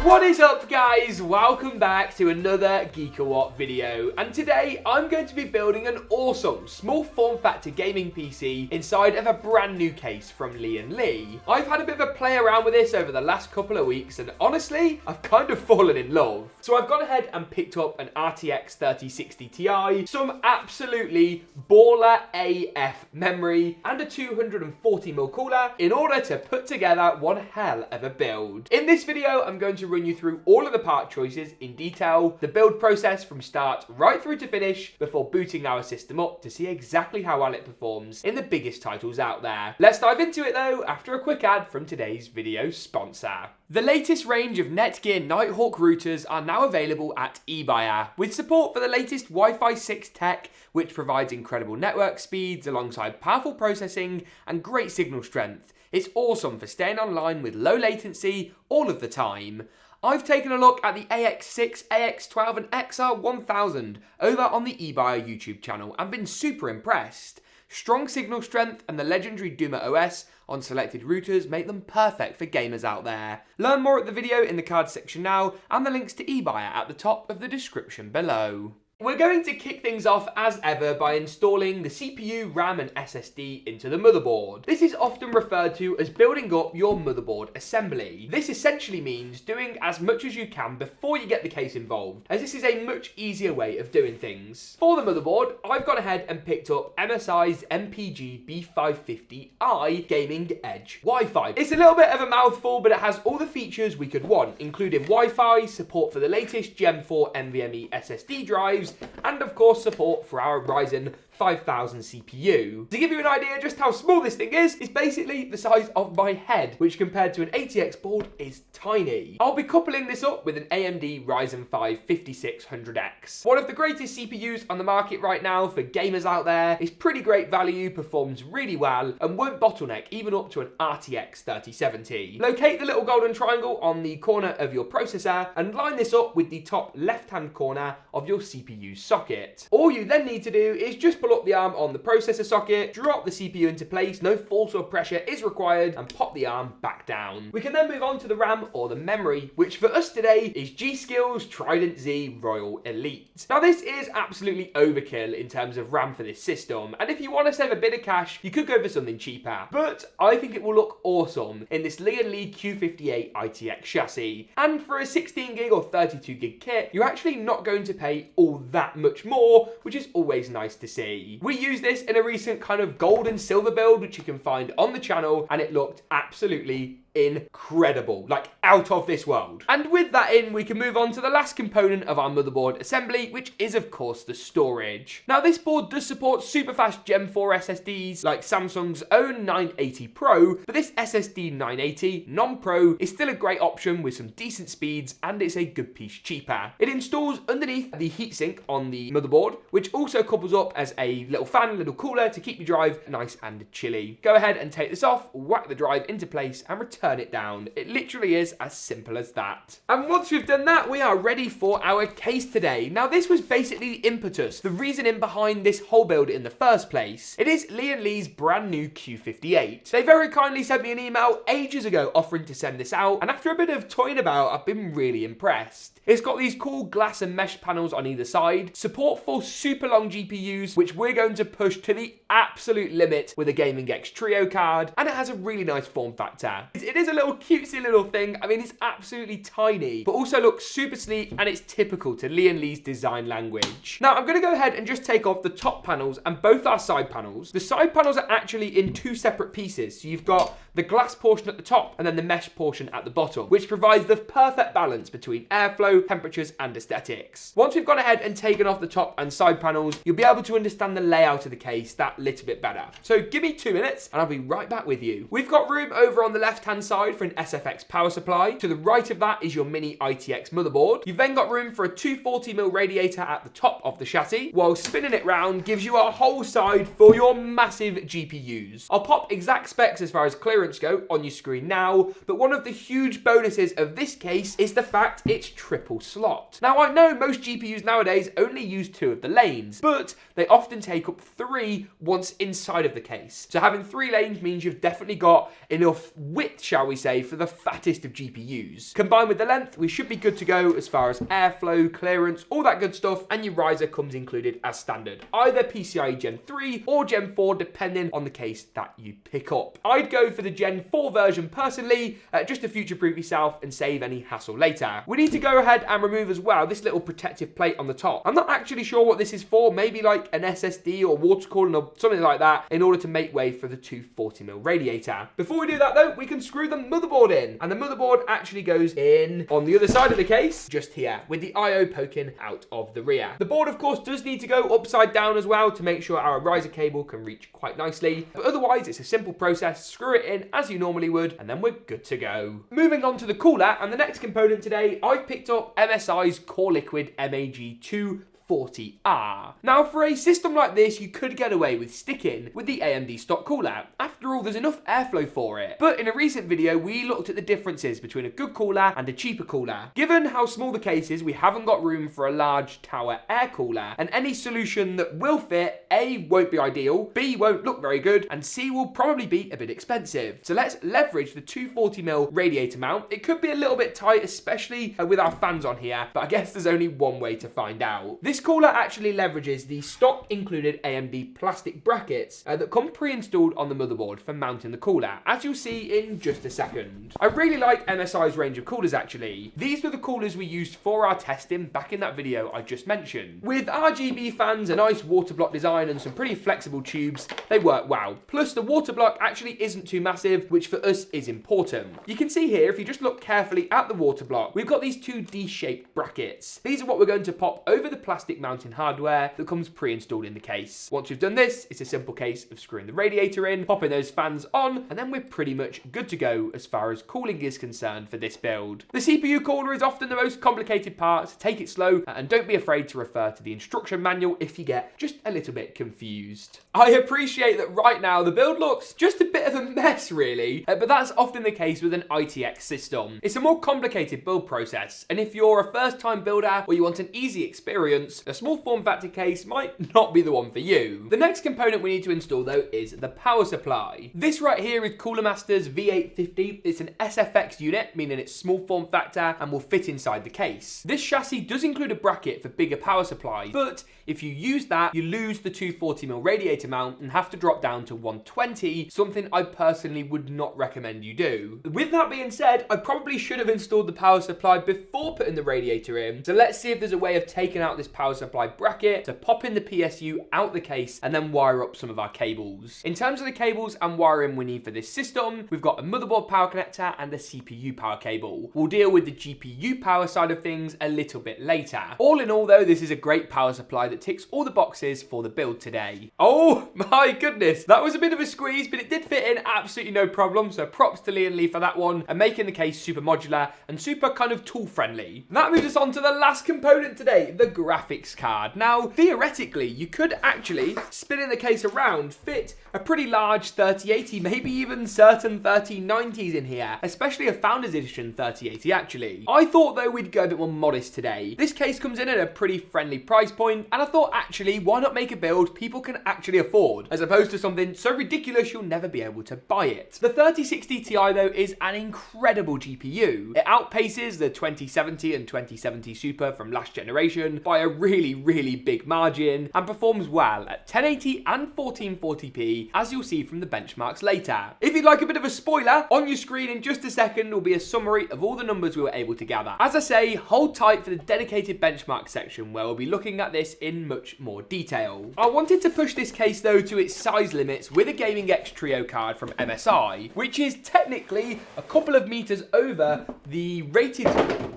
What is up, guys? Welcome back to another GeekaWhat video, and today I'm going to be building an awesome small form factor gaming PC inside of a brand new case from Lian Li. I've had a bit of a play around with this over the last couple of weeks, and honestly, I've kind of fallen in love. So I've gone ahead and picked up an RTX 3060 Ti, some absolutely baller AF memory, and a 240mm cooler in order to put together one hell of a build. In this video, I'm going to run you through all of the part choices in detail, the build process from start right through to finish before booting our system up to see exactly how well it performs in the biggest titles out there. Let's dive into it though after a quick ad from today's video sponsor. The latest range of Netgear Nighthawk routers are now available at Ebuyer, with support for the latest Wi-Fi 6 tech, which provides incredible network speeds alongside powerful processing and great signal strength. It's awesome for staying online with low latency all of the time. I've taken a look at the AX6, AX12 and XR1000 over on the Ebuyer YouTube channel and been super impressed. Strong signal strength and the legendary Duma OS on selected routers make them perfect for gamers out there. Learn more at the video in the card section now, and the links to Ebuyer at the top of the description below. We're going to kick things off as ever by installing the CPU, RAM and SSD into the motherboard. This is often referred to as building up your motherboard assembly. This essentially means doing as much as you can before you get the case involved, as this is a much easier way of doing things. For the motherboard, I've gone ahead and picked up MSI's MPG B550i Gaming Edge Wi-Fi. It's a little bit of a mouthful, but it has all the features we could want, including Wi-Fi, support for the latest Gen 4 NVMe SSD drives, and of course support for our Ryzen 5000 CPU. To give you an idea just how small this thing is, it's basically the size of my head, which compared to an ATX board is tiny. I'll be coupling this up with an AMD Ryzen 5 5600X. One of the greatest CPUs on the market right now for gamers out there. It's pretty great value, performs really well, and won't bottleneck even up to an RTX 3070. Locate the little golden triangle on the corner of your processor and line this up with the top left-hand corner of your CPU socket. All you then need to do is just pull up the arm on the processor socket, drop the CPU into place, no force or pressure is required, and pop the arm back down. We can then move on to the RAM or the memory, which for us today is G-Skill's Trident Z Royal Elite. Now this is absolutely overkill in terms of RAM for this system, and if you want to save a bit of cash, you could go for something cheaper, but I think it will look awesome in this Lian Li Q58 ITX chassis. And for a 16GB or 32GB kit, you're actually not going to pay all that much more, which is always nice to see. We used this in a recent kind of gold and silver build, which you can find on the channel, and it looked absolutely incredible, like out of this world. And with that in, we can move on to the last component of our motherboard assembly, which is of course the storage. Now this board does support super fast Gen 4 SSDs like Samsung's own 980 Pro, but this SSD 980 non-Pro is still a great option with some decent speeds, and it's a good piece cheaper. It installs underneath the heatsink on the motherboard, which also couples up as a little fan, little cooler to keep your drive nice and chilly. Go ahead and take this off, whack the drive into place and return it down. It literally is as simple as that. And once we've done that, we are ready for our case today. Now this was basically the impetus, the reasoning behind this whole build in the first place. It is Lian Li's brand new Q58. They very kindly sent me an email ages ago offering to send this out, and after a bit of toying about, I've been really impressed. It's got these cool glass and mesh panels on either side, support for super long GPUs, which we're going to push to the absolute limit with a Gaming X Trio card, and it has a really nice form factor. It is a little cutesy little thing. I mean, it's absolutely tiny, but also looks super sleek, and it's typical to Lian Li's design language. Now, I'm going to go ahead and just take off the top panels and both our side panels. The side panels are actually in two separate pieces. So you've got the glass portion at the top and then the mesh portion at the bottom, which provides the perfect balance between airflow, temperatures, and aesthetics. Once we've gone ahead and taken off the top and side panels, you'll be able to understand the layout of the case that little bit better. So give me 2 minutes and I'll be right back with you. We've got room over on the left-hand side for an SFX power supply. To the right of that is your mini ITX motherboard. You've then got room for a 240mm radiator at the top of the chassis, while spinning it round gives you a whole side for your massive GPUs. I'll pop exact specs as far as clearance go on your screen now, but one of the huge bonuses of this case is the fact it's triple slot. Now I know most GPUs nowadays only use 2 of the lanes, but they often take up 3 once inside of the case. So having 3 lanes means you've definitely got enough width shall we say, for the fattest of GPUs. Combined with the length, we should be good to go as far as airflow, clearance, all that good stuff, and your riser comes included as standard. Either PCIe Gen 3 or Gen 4, depending on the case that you pick up. I'd go for the Gen 4 version personally, just to future-proof yourself and save any hassle later. We need to go ahead and remove as well this little protective plate on the top. I'm not actually sure what this is for, maybe like an SSD or water cooling or something like that, in order to make way for the 240mm radiator. Before we do that though, we can screw the motherboard in, and the motherboard actually goes in on the other side of the case, just here, with the I/O poking out of the rear. The board, of course, does need to go upside down as well to make sure our riser cable can reach quite nicely, but otherwise it's a simple process. Screw it in as you normally would, and then we're good to go. Moving on to the cooler, and the next component today, I've picked up MSI's CoreLiquid MAG 240R. Now, for a system like this, you could get away with sticking with the AMD stock cooler. After all, there's enough airflow for it. But in a recent video, we looked at the differences between a good cooler and a cheaper cooler. Given how small the case is, we haven't got room for a large tower air cooler, and any solution that will fit, A, won't be ideal, B, won't look very good, and C, will probably be a bit expensive. So let's leverage the 240mm radiator mount. It could be a little bit tight, especially with our fans on here, but I guess there's only one way to find out. This cooler actually leverages the stock included AMD plastic brackets that come pre-installed on the motherboard for mounting the cooler, as you'll see in just a second. I really like MSI's range of coolers actually. These were the coolers we used for our testing back in that video I just mentioned. With RGB fans, a nice water block design, and some pretty flexible tubes, they work well. Plus the water block actually isn't too massive, which for us is important. You can see here, if you just look carefully at the water block, we've got these two D-shaped brackets. These are what we're going to pop over the plastic mounting hardware that comes pre-installed in the case. Once we've done this, it's a simple case of screwing the radiator in, popping those fans on, and then we're pretty much good to go as far as cooling is concerned for this build. The CPU cooler is often the most complicated part, so take it slow and don't be afraid to refer to the instruction manual if you get just a little bit confused. I appreciate that right now the build looks just a bit of a mess really, but that's often the case with an ITX system. It's a more complicated build process, and if you're a first-time builder or you want an easy experience, a small form factor case might not be the one for you. The next component we need to install though is the power supply. This right here is Cooler Master's V850. It's an SFX unit, meaning it's small form factor and will fit inside the case. This chassis does include a bracket for bigger power supply, but if you use that, you lose the 240mm radiator mount and have to drop down to 120, something I personally would not recommend you do. With that being said, I probably should have installed the power supply before putting the radiator in, so let's see if there's a way of taking out this power supply bracket to pop in the PSU out the case and then wire up some of our cables. In terms of the cables and wiring we need for this system, we've got a motherboard power connector and a CPU power cable. We'll deal with the GPU power side of things a little bit later. All in all though, this is a great power supply that ticks all the boxes for the build today. Oh my goodness, that was a bit of a squeeze, but it did fit in absolutely no problem, so props to Lian Li for that one, and making the case super modular and super kind of tool friendly. That moves us on to the last component today, the graphics card. Now, theoretically, you could actually, spinning the case around, fit a pretty large 3080, maybe even certain 3090s in here, especially a Founders Edition 3080 actually. I thought though we'd go a bit more modest today. This case comes in at a pretty friendly price point, and I thought actually, why not make a build people can actually afford, as opposed to something so ridiculous you'll never be able to buy it. The 3060 Ti though is an incredible GPU. It outpaces the 2070 and 2070 Super from last generation by a really big margin, and performs well at 1080 and 1440p, as you'll see from the benchmarks later. If you'd like a bit of a spoiler, on your screen in just a second will be a summary of all the numbers we were able to gather. As I say, hold tight for the dedicated benchmark section where we'll be looking at this in much more detail. I wanted to push this case though to its size limits with a Gaming X Trio card from MSI, which is technically a couple of meters over the rated...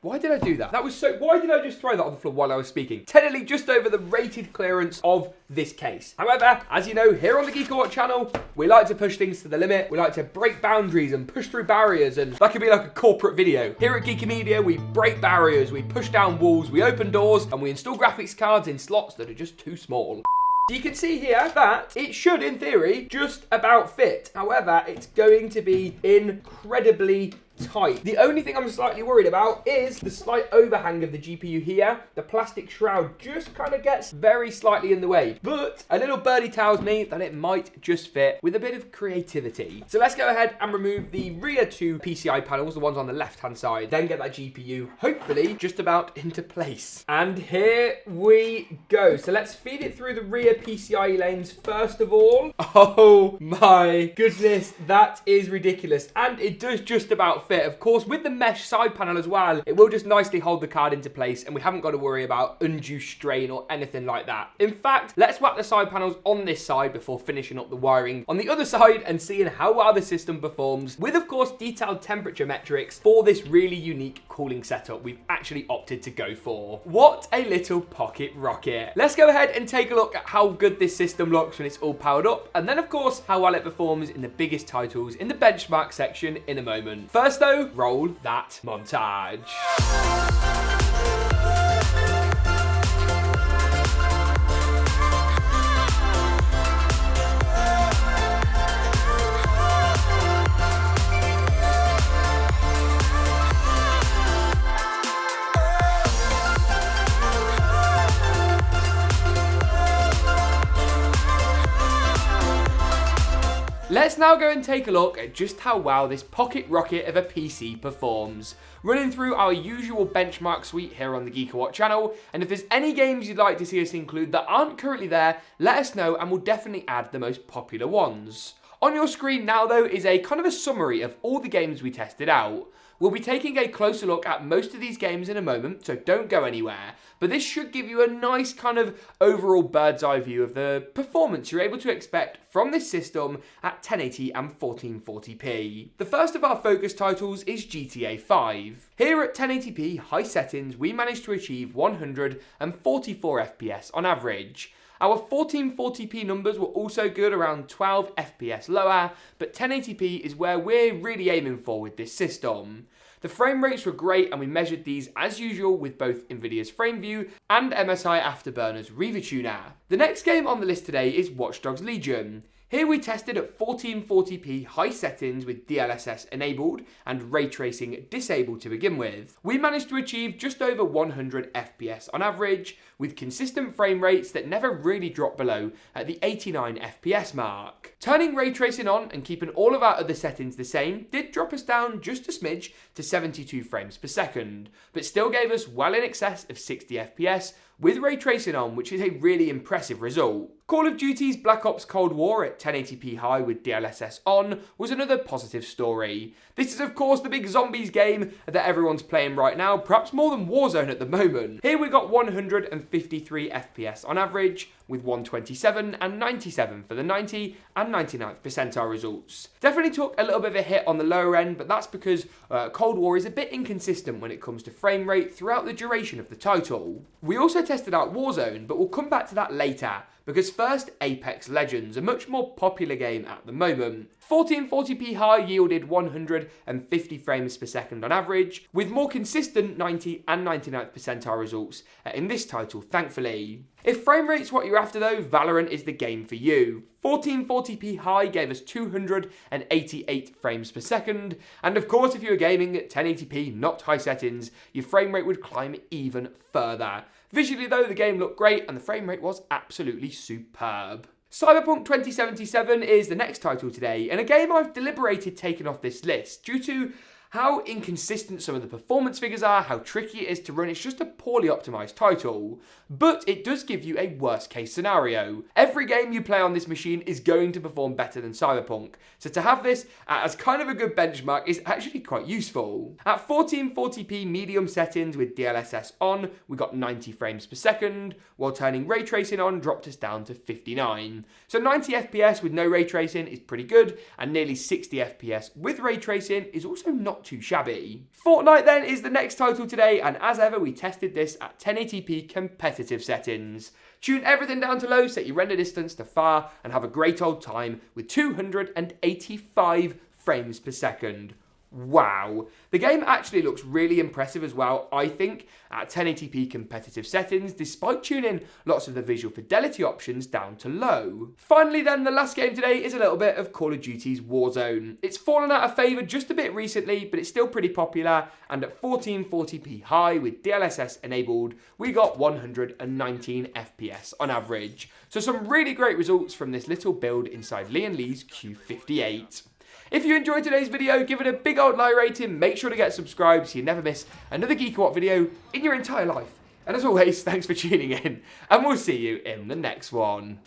Why did I do that? Why did I just throw that on the floor while I was speaking? Technically just over the rated clearance of this case. However, as you know, here on the GeekaWhat channel, we like to push things to the limit. We like to break boundaries and push through barriers, and that could be like a corporate video. Here at Geeky Media, we break barriers, we push down walls, we open doors, and we install graphics cards in slots that are just too small. You can see here that it should, in theory, just about fit. However, it's going to be incredibly tight. The only thing I'm slightly worried about is the slight overhang of the GPU here. The plastic shroud just kind of gets very slightly in the way, but a little birdie tells me that it might just fit with a bit of creativity. So let's go ahead and remove the rear two PCI panels, the ones on the left-hand side, then get that GPU, hopefully, just about into place. And here we go. So let's feed it through the rear PCIe lanes first of all. Oh my goodness, that is ridiculous. And it does just about fit. Of course, with the mesh side panel as well, it will just nicely hold the card into place, and we haven't got to worry about undue strain or anything like that. In fact, let's whack the side panels on this side before finishing up the wiring on the other side and seeing how well the system performs with, of course, detailed temperature metrics for this really unique cooling setup we've actually opted to go for. What a little pocket rocket. Let's go ahead and take a look at how good this system looks when it's all powered up, and then of course how well it performs in the biggest titles in the benchmark section in a moment. First though, roll that montage. Let's now go and take a look at just how well this pocket rocket of a PC performs. Running through our usual benchmark suite here on the GeekaWhat channel, and if there's any games you'd like to see us include that aren't currently there, let us know and we'll definitely add the most popular ones. On your screen now though is a kind of a summary of all the games we tested out. We'll be taking a closer look at most of these games in a moment, so don't go anywhere. But this should give you a nice kind of overall bird's eye view of the performance you're able to expect from this system at 1080 and 1440p. The first of our focus titles is GTA 5. Here at 1080p high settings, we managed to achieve 144 FPS on average. Our 1440p numbers were also good, around 12 FPS lower, but 1080p is where we're really aiming for with this system. The frame rates were great, and we measured these as usual with both Nvidia's FrameView and MSI Afterburner's Riva Tuner. The next game on the list today is Watch Dogs Legion. Here we tested at 1440p high settings with DLSS enabled and ray tracing disabled to begin with. We managed to achieve just over 100 FPS on average, with consistent frame rates that never really dropped below at the 89 FPS mark. Turning ray tracing on and keeping all of our other settings the same did drop us down just a smidge to 72 frames per second, but still gave us well in excess of 60 FPS with ray tracing on, which is a really impressive result. Call of Duty's Black Ops Cold War at 1080p high with DLSS on was another positive story. This is of course the big zombies game that everyone's playing right now, perhaps more than Warzone at the moment. Here we got 153 FPS on average, with 127 and 97 for the 90 and 99th percentile results. Definitely took a little bit of a hit on the lower end, but that's because Cold War is a bit inconsistent when it comes to frame rate throughout the duration of the title. We also tested out Warzone, but we'll come back to that later, because first, Apex Legends, a much more popular game at the moment. 1440p high yielded 150 frames per second on average, with more consistent 90 and 99th percentile results in this title, thankfully. If frame rate's what you're after though, Valorant is the game for you. 1440p high gave us 288 frames per second, and of course if you were gaming at 1080p, not high settings, your frame rate would climb even further. Visually though, the game looked great and the frame rate was absolutely superb. Cyberpunk 2077 is the next title today, and a game I've deliberated taking off this list due to how inconsistent some of the performance figures are, how tricky it is to run. It's just a poorly optimized title, but it does give you a worst case scenario. Every game you play on this machine is going to perform better than Cyberpunk, so to have this as kind of a good benchmark is actually quite useful. At 1440p medium settings with DLSS on, we got 90 frames per second, while turning ray tracing on dropped us down to 59. So 90 FPS with no ray tracing is pretty good, and nearly 60 FPS with ray tracing is also not too shabby. Fortnite then is the next title today, and as ever we tested this at 1080p competitive settings. Tune everything down to low, set your render distance to far, and have a great old time with 285 frames per second. Wow. The game actually looks really impressive as well, I think, at 1080p competitive settings, despite tuning lots of the visual fidelity options down to low. Finally then, the last game today is a little bit of Call of Duty's Warzone. It's fallen out of favour just a bit recently, but it's still pretty popular, and at 1440p high with DLSS enabled, we got 119 FPS on average. So some really great results from this little build inside Lian Li's Q58. If you enjoyed today's video, give it a big old like rating, make sure to get subscribed so you never miss another GeekaWhat video in your entire life. And as always, thanks for tuning in, and we'll see you in the next one.